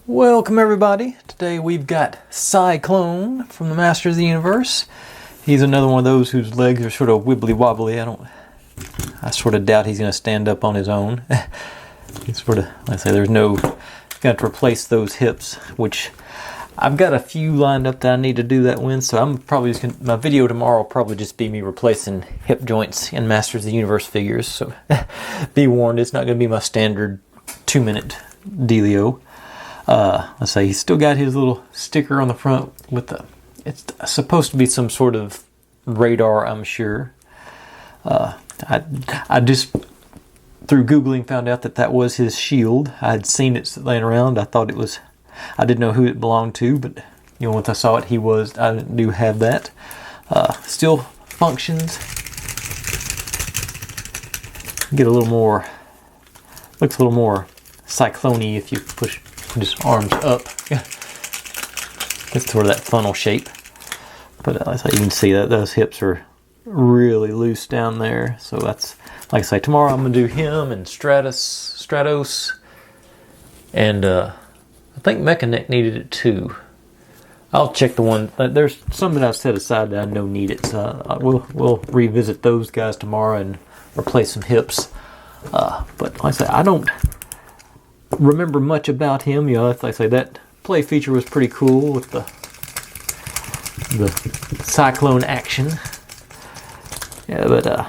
Welcome everybody. Today we've got Sy-Klone from the Masters of the Universe. He's another one of those whose legs are sort of wibbly wobbly. I sort of doubt he's going to stand up on his own. He's sort of, like I say, there's no, got to replace those hips, which I've got a few lined up that I need to do that with, so I'm probably just going to, my video tomorrow will probably just be me replacing hip joints in Masters of the Universe figures, so be warned, it's not going to be my standard 2-minute dealio. Let's say he's still got his little sticker on the front with the, it's supposed to be some sort of radar, I'm sure. I just, through Googling, found out that was his shield. I had seen it laying around. I thought it was, I didn't know who it belonged to, but you know, once I saw it, I do have that. Still functions. Get a little more, looks a little more Sy-Klone-y if you put his arms up. It's sort of that funnel shape. But as you can see, that those hips are really loose down there. So that's, like I say, tomorrow I'm going to do him and Stratos. And I think Mechanic needed it too. I'll check the one. There's some that I've set aside that I know need it. So we'll revisit those guys tomorrow and replace some hips. But like I say, I don't remember much about him. You know, like I say, that play feature was pretty cool with the Sy-Klone action. Yeah, but I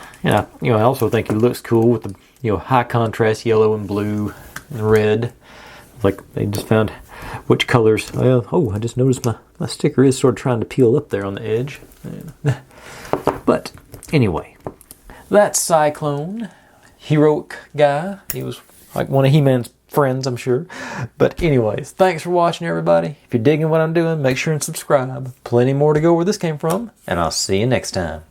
also think he looks cool with the high contrast yellow and blue and red. Like they just found which colors. I just noticed my sticker is sort of trying to peel up there on the edge. But anyway, that's Sy-Klone, heroic guy. He was like one of He-Man's friends, I'm sure. But anyways, thanks for watching, everybody. If you're digging what I'm doing, make sure and subscribe. Plenty more to go where this came from, and I'll see you next time.